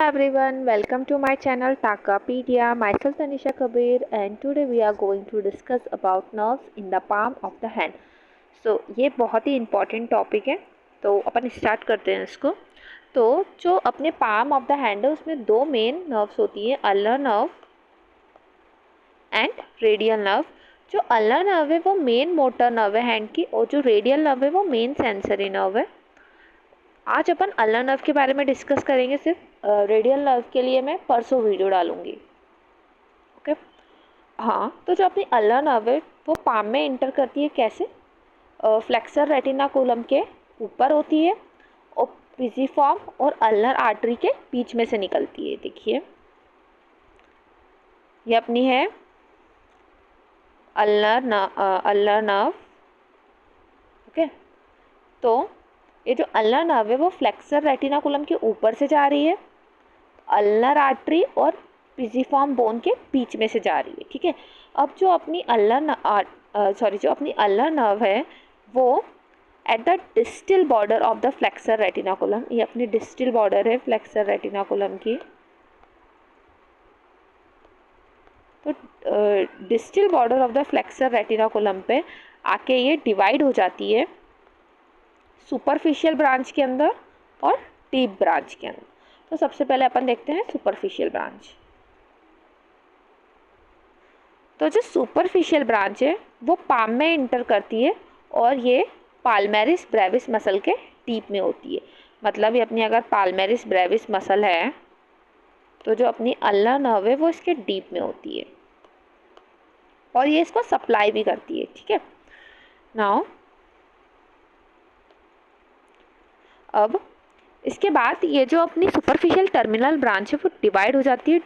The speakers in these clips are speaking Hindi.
Everyone, welcome to my channel Takapedia. Myself Tanisha Kabir and today we are going to discuss about nerves in the palm of the hand. So ये बहुत ही important topic है, तो अपन start करते हैं इसको। तो जो अपने palm of the hand है उसमें दो main nerves होती है, ulnar nerve and radial nerve। जो ulnar nerve है वो main motor nerve है hand की, और जो radial nerve है वो main sensory nerve है। आज अपन अल्नर नर्व के बारे में डिस्कस करेंगे। सिर्फ रेडियल नर्व के लिए मैं परसों वीडियो डालूंगी। ओके। हाँ, तो जो अपनी अल्नर नर्व है वो पाम में इंटर करती है कैसे? फ्लेक्सर रेटिनाकुलम के ऊपर होती है और पिजिफॉर्म और अल्नर आर्टरी के बीच में से निकलती है। देखिए ये अपनी है अल्नर नर्व। ओके, तो ये जो अल्नर नर्व है वो फ्लेक्सर रेटिनाकुलम के ऊपर से जा रही है, अल्नर आर्टरी और पिजिफॉर्म बोन के बीच में से जा रही है। ठीक है। अब जो अपनी अल्नर नर्व है वो at the distal border of the flexor retinaculum, ये अपनी डिस्टल बॉर्डर है फ्लेक्सर रेटिनाकुलम की। तो distal border of the flexor retinaculum पे आके ये डिवाइड हो जाती है सुपरफिशियल ब्रांच के अंदर और डीप ब्रांच के अंदर। तो सबसे पहले अपन देखते हैं सुपरफिशियल ब्रांच। तो जो सुपरफिशियल ब्रांच है वो पाम में इंटर करती है और ये पाल्मेरिस ब्रेविस मसल के डीप में होती है। मतलब ये अपनी अगर पाल्मेरिस ब्रेविस मसल है तो जो अपनी अल्नर नर्व है वो इसके डीप में होती है और ये इसको सप्लाई भी करती है। ठीक है। नाउ अब इसके बाद ये जो अपनी सुपरफिशियल टर्मिनल ब्रांच है वो डिवाइड हो जाती है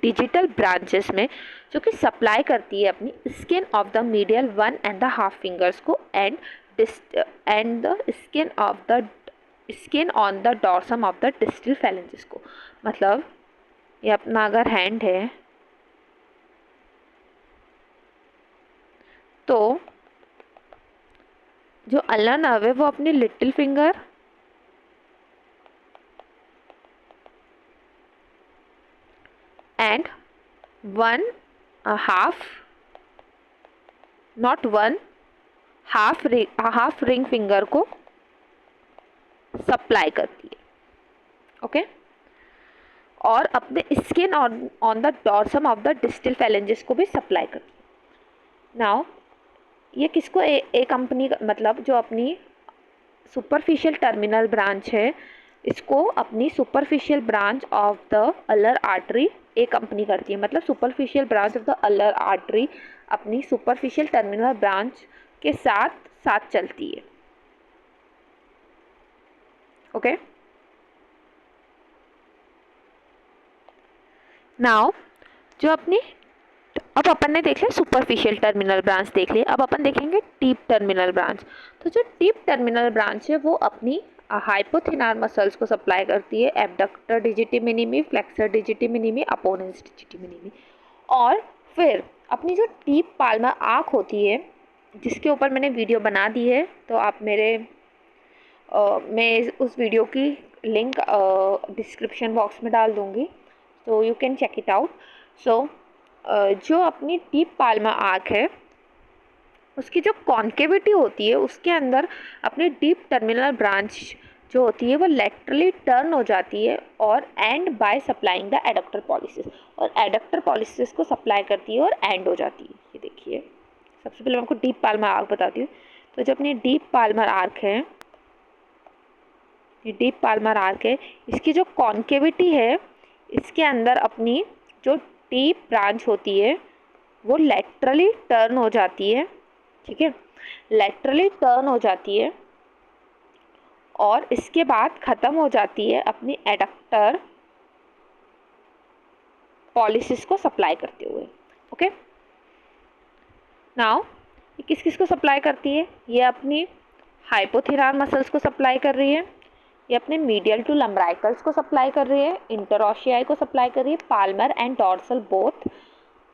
डिजिटल ब्रांचेस में, जो कि सप्लाई करती है अपनी skin of the medial 1.5 fingers को and the skin on the dorsum of the distal phalanges को। मतलब ये अपना अगर हैंड है तो जो अल्नर नर्व है वो अपनी little finger and half ring finger को सप्लाई करती है। ओके। और अपने skin on the dorsum of the distal phalanges को भी सप्लाई करती है। नाउ ये किसको ए कंपनी, मतलब जो अपनी सुपरफिशियल टर्मिनल ब्रांच है इसको अपनी superficial branch of the ulnar artery A company करती है। मतलब superficial branch of the ulnar artery अपनी सुपरफिशियल टर्मिनल ब्रांच के साथ साथ चलती है। ओके। नाउ जो अपनी अब अपन ने देख लिया सुपरफिशियल टर्मिनल ब्रांच देख लिया, अब अपन देखेंगे डीप टर्मिनल ब्रांच। तो जो डीप टर्मिनल ब्रांच है वो अपनी हाइपोथिनार मसल्स को सप्लाई करती है, abductor digiti minimi, flexor digiti minimi, opponens digiti minimi. और फिर अपनी जो डीप पाल्मर आर्क होती है जिसके ऊपर मैंने वीडियो बना दी है, तो आप मैं उस वीडियो की लिंक डिस्क्रिप्शन बॉक्स में डाल दूँगी, तो you can check it out. So जो अपनी डीप पाल्मर आर्क है उसकी जो कॉन्केविटी होती है उसके अंदर अपनी डीप टर्मिनल ब्रांच जो होती है वो लेटरली टर्न हो जाती है और and by supplying the adductor pollicis, और एडक्टर पॉलिसिस को सप्लाई करती है और एंड हो जाती है। ये देखिए, सबसे पहले मैं आपको डीप पाल्मर आर्क बताती हूँ। तो जो अपनी डीप पाल्मर आर्क है, ये डीप पाल्मर आर्क है, इसकी जो कॉन्केविटी है इसके अंदर अपनी जो डीप ब्रांच होती है वो लेटरली टर्न हो जाती है। ठीक है, लेटरली टर्न हो जाती है और इसके बाद ख़त्म हो जाती है अपनी एडक्टर पॉलिसिस को सप्लाई करते हुए। ओके। नाउ ये किस किस को सप्लाई करती है? ये अपनी हाइपोथिनार मसल्स को सप्लाई कर रही है, ये अपने मीडियल टू लम्ब्राइकल्स को सप्लाई कर रही है, इंटरऑशियाई को सप्लाई कर रही है, पाल्मर एंड डॉर्सल बोथ,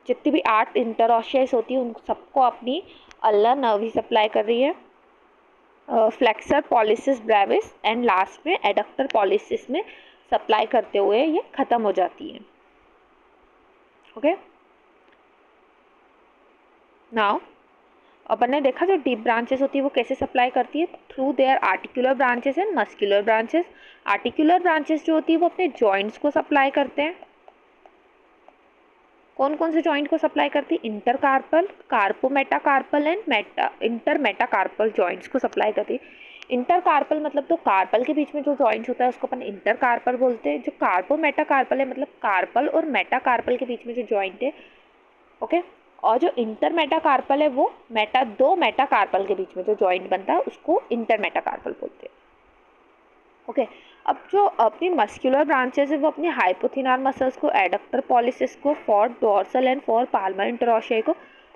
जितनी भी 8 इंटरऑशियाइस होती है उन सबको अपनी अल्नर नर्व ही सप्लाई कर रही है। Flexor pollicis Brevis and last में एडक्टर पॉलिसिस में सप्लाई करते हुए ये ख़त्म हो जाती है। ओके, नाउ अपन ने देखा जो डीप ब्रांचेस होती है वो कैसे सप्लाई करती है, through their articular branches and muscular branches. Articular branches जो होती है वो अपने जॉइंट्स को सप्लाई करते हैं। कौन कौन से जॉइंट को सप्लाई करती है? इंटरकार्पल, कार्पोमेटाकार्पल एंड इंटरमेटाकार्पल जॉइंट्स को सप्लाई करती है। इंटरकार्पल मतलब तो कार्पल के बीच में जो जॉइंट होता है उसको अपन इंटरकार्पल बोलते हैं। जो कार्पोमेटाकार्पल है मतलब कार्पल और मेटाकार्पल के बीच में जो जॉइंट है, ओके। और जो इंटरमेटाकार्पल है वो दो मेटाकार्पल के बीच में जो जॉइंट बनता है उसको इंटरमेटाकार्पल बोलते हैं। ओके, अब जो अपनी मस्कुलर ब्रांचेस है वो अपनी हाइपोथिनार मसल्स को, एडक्टर पॉलिसिस को, four dorsal and four palmar interossei को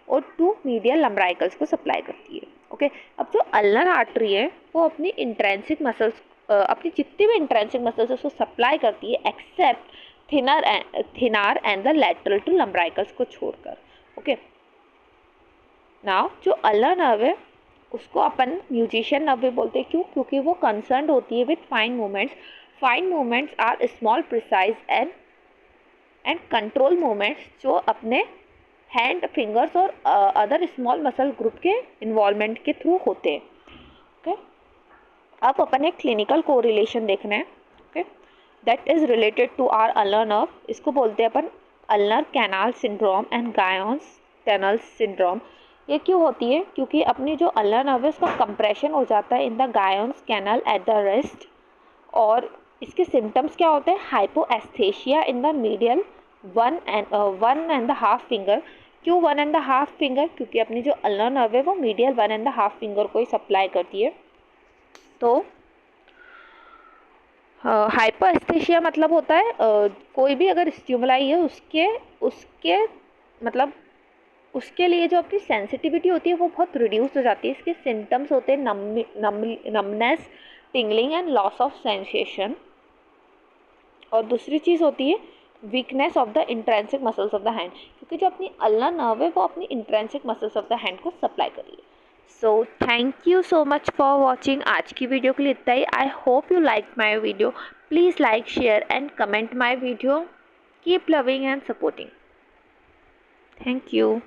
और टू मीडियल लम्ब्राइकल्स को सप्लाई करती है। ओके, अब जो अल्नर आर्टरी है वो अपनी इंट्रेंसिक मसल्स, अपनी जितनी भी इंट्रेंसिक मसल्स है उसको सप्लाई करती है except thenar and the lateral two lumbricals को छोड़कर। ओके, नाउ जो अल्नर नर्व है उसको अपन म्यूजिशियन नर्व भी बोलते हैं। क्यों? क्योंकि वो कंसर्न होती है with fine movements. Fine movements are small precise and control movements जो अपने हैंड, फिंगर्स और अदर स्मॉल मसल ग्रुप के इन्वॉल्वमेंट के थ्रू होते हैं। ओके, अब अपन एक क्लिनिकल कोरिलेशन देखना है। Okay, that is related to our ulnar nerve. इसको बोलते हैं अपन ulnar canal syndrome and Guyon's tunnel syndrome. ये क्यों होती है? क्योंकि अपनी जो अल्नर नर्व है उसका कंप्रेशन हो जाता है in the Guyon's canal at the wrist. और इसके सिम्टम्स क्या होते हैं? Hypoesthesia in the medial 1.5 finger. क्यों 1.5 फिंगर? क्योंकि अपनी जो अल्नर नर्व है वो मीडियल 1.5 फिंगर को ही सप्लाई करती है। तो हाइपोएस्थेशिया मतलब होता है कोई भी अगर स्टिमुलाई है उसके मतलब उसके लिए जो अपनी सेंसिटिविटी होती है वो बहुत रिड्यूस हो जाती है। इसके सिम्टम्स होते हैं numbness, tingling and loss of sensation. और दूसरी चीज़ होती है weakness of the intrinsic muscles of the hand, क्योंकि जो अपनी अल्नर नर्व है वो अपनी intrinsic muscles of the hand को सप्लाई कर रही है। So thank you so much for watching. आज की वीडियो के लिए इतना ही। I hope you like my video. Please like, share and comment my video. Keep loving and supporting. Thank you.